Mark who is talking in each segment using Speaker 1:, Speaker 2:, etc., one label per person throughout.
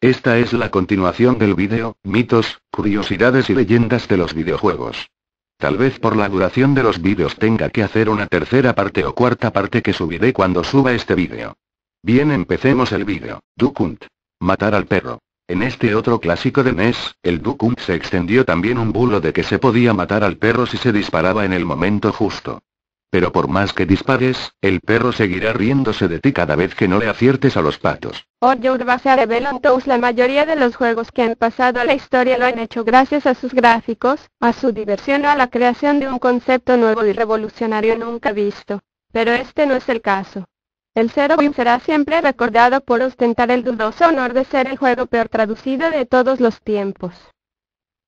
Speaker 1: Esta es la continuación del vídeo, mitos, curiosidades y leyendas de los videojuegos. Tal vez por la duración de los vídeos tenga que hacer una tercera parte o cuarta parte que subiré cuando suba este vídeo. Bien, empecemos el vídeo. Duck Hunt. Matar al perro. En este otro clásico de NES, el Duck Hunt se extendió también un bulo de que se podía matar al perro si se disparaba en el momento justo. Pero por más que dispares, el perro seguirá riéndose de ti cada vez que no le aciertes a los patos.
Speaker 2: All Your Base Rebel on Toast. La mayoría de los juegos que han pasado a la historia lo han hecho gracias a sus gráficos, a su diversión o a la creación de un concepto nuevo y revolucionario nunca visto. Pero este no es el caso. El Zero Wing será siempre recordado por ostentar el dudoso honor de ser el juego peor traducido de todos los tiempos.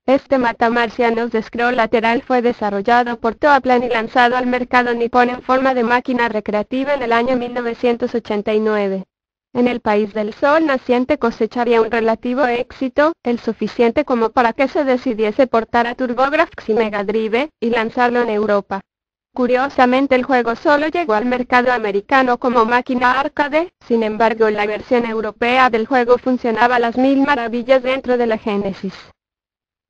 Speaker 2: Este matamarcianos de scroll lateral fue desarrollado por Toaplan y lanzado al mercado nipón en forma de máquina recreativa en el año 1989. En el país del sol naciente cosecharía un relativo éxito, el suficiente como para que se decidiese portar a TurboGrafx y Mega Drive, y lanzarlo en Europa. Curiosamente el juego solo llegó al mercado americano como máquina arcade, sin embargo la versión europea del juego funcionaba a las mil maravillas dentro de la Genesis.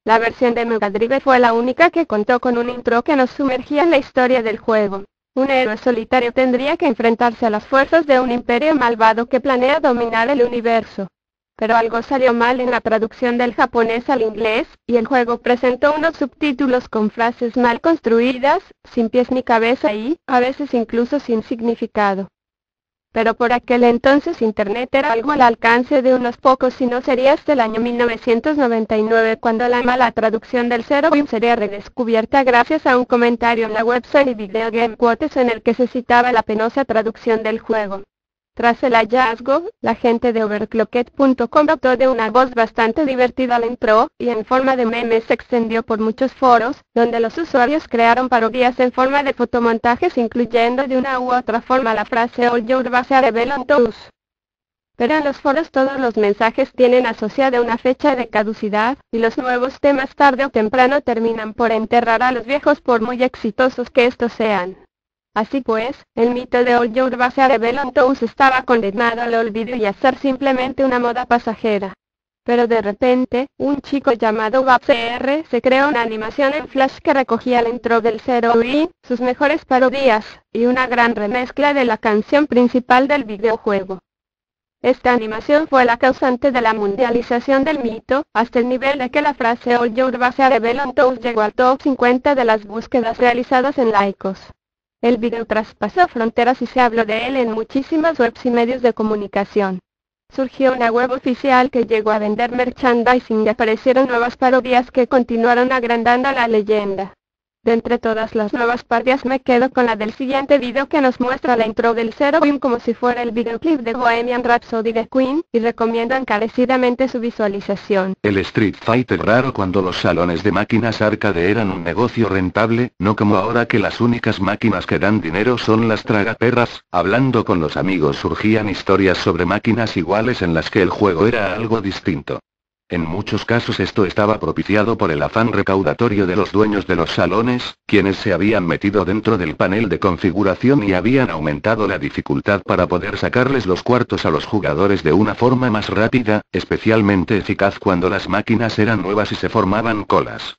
Speaker 2: La versión de Mega Drive fue la única que contó con un intro que nos sumergía en la historia del juego. Un héroe solitario tendría que enfrentarse a las fuerzas de un imperio malvado que planea dominar el universo. Pero algo salió mal en la traducción del japonés al inglés, y el juego presentó unos subtítulos con frases mal construidas, sin pies ni cabeza y, a veces incluso sin significado. Pero por aquel entonces Internet era algo al alcance de unos pocos y no sería hasta el año 1999 cuando la mala traducción del Zero Wing sería redescubierta gracias a un comentario en la website Video Game Quotes en el que se citaba la penosa traducción del juego. Tras el hallazgo, la gente de Overclocked.com optó de una voz bastante divertida al intro, y en forma de meme se extendió por muchos foros, donde los usuarios crearon parodias en forma de fotomontajes incluyendo de una u otra forma la frase All Your Base Rebel on Toast. Pero en los foros todos los mensajes tienen asociada una fecha de caducidad, y los nuevos temas tarde o temprano terminan por enterrar a los viejos por muy exitosos que estos sean. Así pues, el mito de All Your Base Rebel on Toast estaba condenado al olvido y a ser simplemente una moda pasajera. Pero de repente, un chico llamado BabCR se creó una animación en Flash que recogía el intro del Zero Wing, sus mejores parodias, y una gran remezcla de la canción principal del videojuego. Esta animación fue la causante de la mundialización del mito, hasta el nivel de que la frase All Your Base Rebel on Toast llegó al top 50 de las búsquedas realizadas en Lycos. El video traspasó fronteras y se habló de él en muchísimas webs y medios de comunicación. Surgió una web oficial que llegó a vender merchandising y aparecieron nuevas parodias que continuaron agrandando la leyenda. De entre todas las nuevas parodias me quedo con la del siguiente video que nos muestra la intro del Zero Wing como si fuera el videoclip de Bohemian Rhapsody de Queen, y recomiendo encarecidamente su visualización.
Speaker 1: El Street Fighter raro cuando los salones de máquinas arcade eran un negocio rentable, no como ahora que las únicas máquinas que dan dinero son las tragaperras. Hablando con los amigos surgían historias sobre máquinas iguales en las que el juego era algo distinto. En muchos casos esto estaba propiciado por el afán recaudatorio de los dueños de los salones, quienes se habían metido dentro del panel de configuración y habían aumentado la dificultad para poder sacarles los cuartos a los jugadores de una forma más rápida, especialmente eficaz cuando las máquinas eran nuevas y se formaban colas.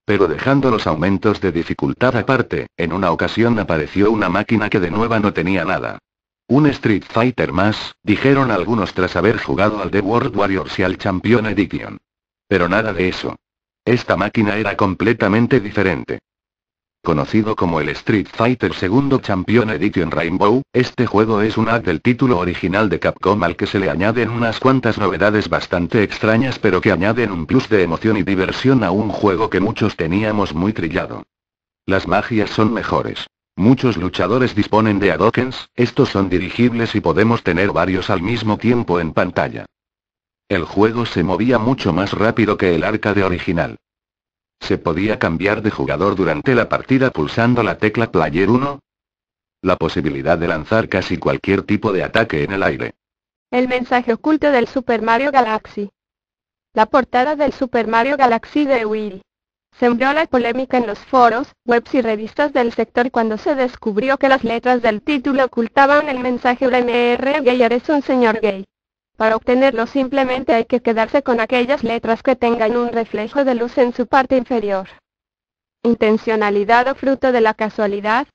Speaker 1: Pero dejando los aumentos de dificultad aparte, en una ocasión apareció una máquina que de nueva no tenía nada. Un Street Fighter más, dijeron algunos tras haber jugado al The World Warriors y al Champion Edition. Pero nada de eso. Esta máquina era completamente diferente. Conocido como el Street Fighter II Champion Edition Rainbow, este juego es un hack del título original de Capcom al que se le añaden unas cuantas novedades bastante extrañas pero que añaden un plus de emoción y diversión a un juego que muchos teníamos muy trillado. Las magias son mejores. Muchos luchadores disponen de Hadokens, estos son dirigibles y podemos tener varios al mismo tiempo en pantalla. El juego se movía mucho más rápido que el arcade original. Se podía cambiar de jugador durante la partida pulsando la tecla Player 1. La posibilidad de lanzar casi cualquier tipo de ataque en el aire.
Speaker 2: El mensaje oculto del Super Mario Galaxy. La portada del Super Mario Galaxy de Wii. Sembró la polémica en los foros, webs y revistas del sector cuando se descubrió que las letras del título ocultaban el mensaje "UMR gay, eres un señor gay". Para obtenerlo simplemente hay que quedarse con aquellas letras que tengan un reflejo de luz en su parte inferior. ¿Intencionalidad o fruto de la casualidad?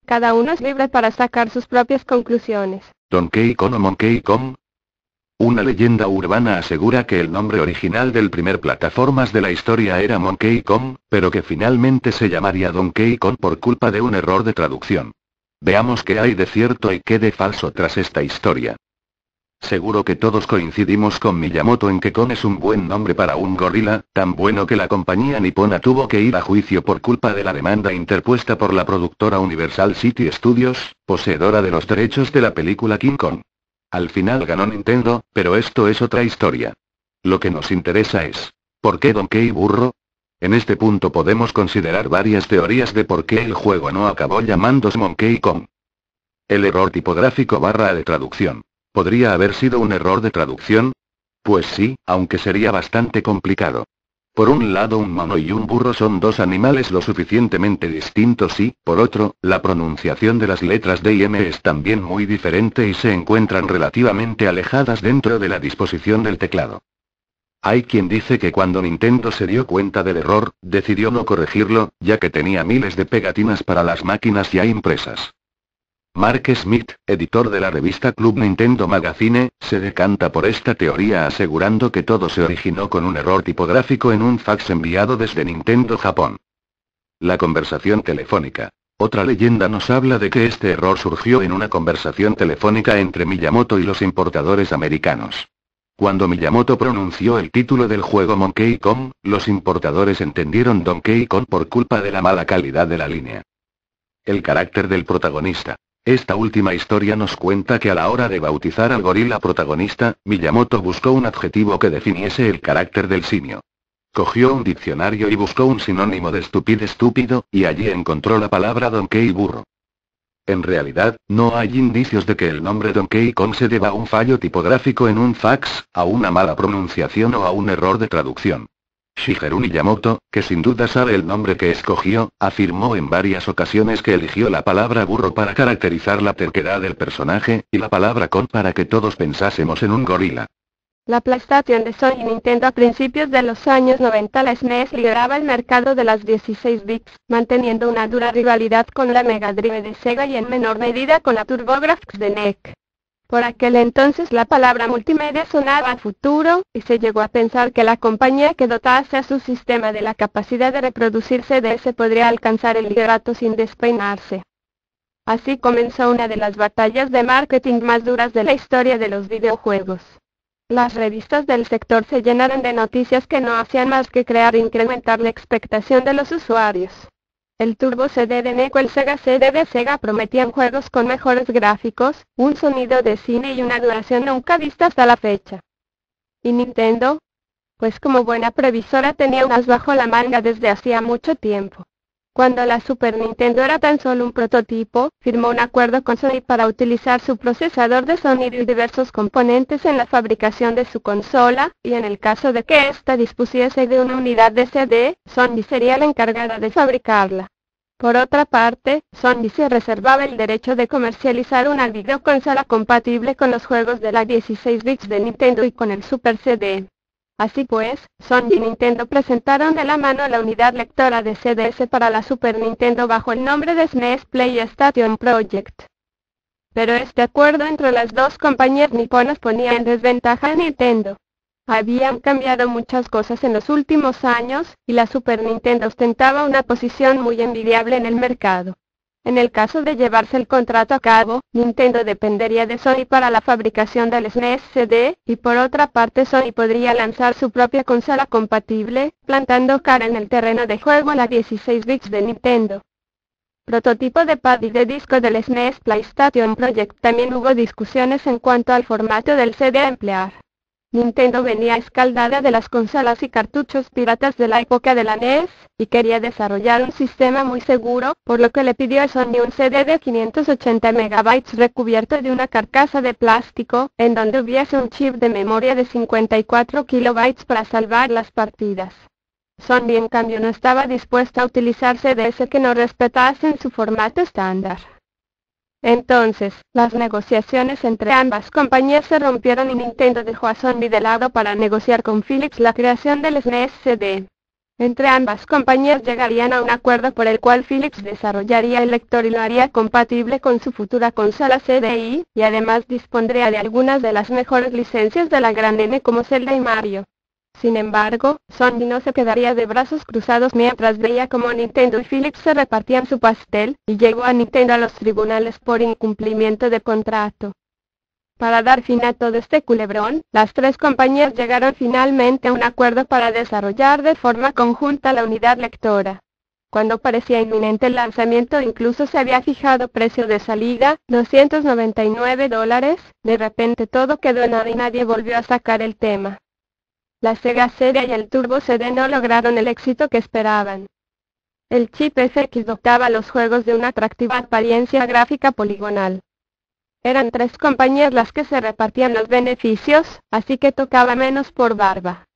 Speaker 2: Cada uno es libre para sacar sus propias conclusiones.
Speaker 1: Donkey Kong o Monkey Kong. Una leyenda urbana asegura que el nombre original del primer plataformas de la historia era Monkey Kong, pero que finalmente se llamaría Donkey Kong por culpa de un error de traducción. Veamos qué hay de cierto y qué de falso tras esta historia. Seguro que todos coincidimos con Miyamoto en que Kong es un buen nombre para un gorila, tan bueno que la compañía nipona tuvo que ir a juicio por culpa de la demanda interpuesta por la productora Universal City Studios, poseedora de los derechos de la película King Kong. Al final ganó Nintendo, pero esto es otra historia. Lo que nos interesa es, ¿por qué Donkey Burro? En este punto podemos considerar varias teorías de por qué el juego no acabó llamándose Monkey Kong. El error tipográfico / de traducción. ¿Podría haber sido un error de traducción? Pues sí, aunque sería bastante complicado. Por un lado, un mono y un burro son dos animales lo suficientemente distintos y, por otro, la pronunciación de las letras D y M es también muy diferente y se encuentran relativamente alejadas dentro de la disposición del teclado. Hay quien dice que cuando Nintendo se dio cuenta del error, decidió no corregirlo, ya que tenía miles de pegatinas para las máquinas ya impresas. Mark Smith, editor de la revista Club Nintendo Magazine, se decanta por esta teoría asegurando que todo se originó con un error tipográfico en un fax enviado desde Nintendo Japón. La conversación telefónica. Otra leyenda nos habla de que este error surgió en una conversación telefónica entre Miyamoto y los importadores americanos. Cuando Miyamoto pronunció el título del juego Monkey Kong, los importadores entendieron Donkey Kong por culpa de la mala calidad de la línea. El carácter del protagonista. Esta última historia nos cuenta que a la hora de bautizar al gorila protagonista, Miyamoto buscó un adjetivo que definiese el carácter del simio. Cogió un diccionario y buscó un sinónimo de estúpido, y allí encontró la palabra Donkey burro. En realidad, no hay indicios de que el nombre Donkey Kong se deba a un fallo tipográfico en un fax, a una mala pronunciación o a un error de traducción. Shigeru Miyamoto, que sin duda sabe el nombre que escogió, afirmó en varias ocasiones que eligió la palabra burro para caracterizar la terquedad del personaje, y la palabra Kong para que todos pensásemos en un gorila.
Speaker 2: La PlayStation de Sony y Nintendo a principios de los años 90 la SNES lideraba el mercado de las 16 bits, manteniendo una dura rivalidad con la Mega Drive de Sega y en menor medida con la TurboGrafx de NEC. Por aquel entonces la palabra multimedia sonaba a futuro, y se llegó a pensar que la compañía que dotase a su sistema de la capacidad de reproducir CDs podría alcanzar el liderato sin despeinarse. Así comenzó una de las batallas de marketing más duras de la historia de los videojuegos. Las revistas del sector se llenaron de noticias que no hacían más que crear e incrementar la expectación de los usuarios. El Turbo CD de NEC o el Sega CD de Sega prometían juegos con mejores gráficos, un sonido de cine y una duración nunca vista hasta la fecha. ¿Y Nintendo? Pues como buena previsora tenía un as bajo la manga desde hacía mucho tiempo. Cuando la Super Nintendo era tan solo un prototipo, firmó un acuerdo con Sony para utilizar su procesador de sonido y diversos componentes en la fabricación de su consola, y en el caso de que ésta dispusiese de una unidad de CD, Sony sería la encargada de fabricarla. Por otra parte, Sony se reservaba el derecho de comercializar una videoconsola compatible con los juegos de la 16 bits de Nintendo y con el Super CD. Así pues, Sony y Nintendo presentaron de la mano la unidad lectora de CDs para la Super Nintendo bajo el nombre de SNES PlayStation Project. Pero este acuerdo entre las dos compañías niponas ponía en desventaja a Nintendo. Habían cambiado muchas cosas en los últimos años, y la Super Nintendo ostentaba una posición muy envidiable en el mercado. En el caso de llevarse el contrato a cabo, Nintendo dependería de Sony para la fabricación del SNES CD, y por otra parte Sony podría lanzar su propia consola compatible, plantando cara en el terreno de juego a la 16 bits de Nintendo. Prototipo de pad y de disco del SNES PlayStation Project. También hubo discusiones en cuanto al formato del CD a emplear. Nintendo venía escaldada de las consolas y cartuchos piratas de la época de la NES, y quería desarrollar un sistema muy seguro, por lo que le pidió a Sony un CD de 580 MB recubierto de una carcasa de plástico, en donde hubiese un chip de memoria de 54 KB para salvar las partidas. Sony en cambio no estaba dispuesta a utilizar CDs que no respetasen su formato estándar. Entonces, las negociaciones entre ambas compañías se rompieron y Nintendo dejó a Sony de lado para negociar con Philips la creación del SNES CD. Entre ambas compañías llegarían a un acuerdo por el cual Philips desarrollaría el lector y lo haría compatible con su futura consola CDI, y además dispondría de algunas de las mejores licencias de la gran N como Zelda y Mario. Sin embargo, Sony no se quedaría de brazos cruzados mientras veía cómo Nintendo y Philips se repartían su pastel, y llevó a Nintendo a los tribunales por incumplimiento de contrato. Para dar fin a todo este culebrón, las tres compañías llegaron finalmente a un acuerdo para desarrollar de forma conjunta la unidad lectora. Cuando parecía inminente el lanzamiento, incluso se había fijado precio de salida, $299, de repente todo quedó en nada y nadie volvió a sacar el tema. La Sega CD y el Turbo CD no lograron el éxito que esperaban. El chip FX dotaba a los juegos de una atractiva apariencia gráfica poligonal. Eran tres compañías las que se repartían los beneficios, así que tocaba menos por barba.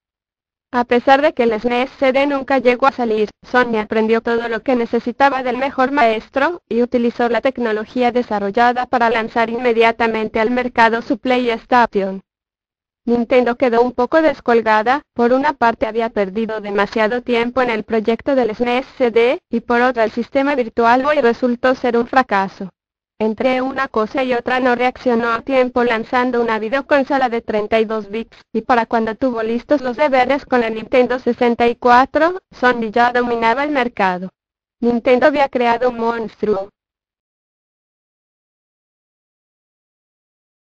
Speaker 2: A pesar de que el SNES CD nunca llegó a salir, Sony aprendió todo lo que necesitaba del mejor maestro, y utilizó la tecnología desarrollada para lanzar inmediatamente al mercado su PlayStation. Nintendo quedó un poco descolgada. Por una parte había perdido demasiado tiempo en el proyecto del SNES CD, y por otra el sistema Virtual Boy resultó ser un fracaso. Entre una cosa y otra no reaccionó a tiempo lanzando una videoconsola de 32 bits, y para cuando tuvo listos los deberes con el Nintendo 64, Sony ya dominaba el mercado. Nintendo había creado un monstruo.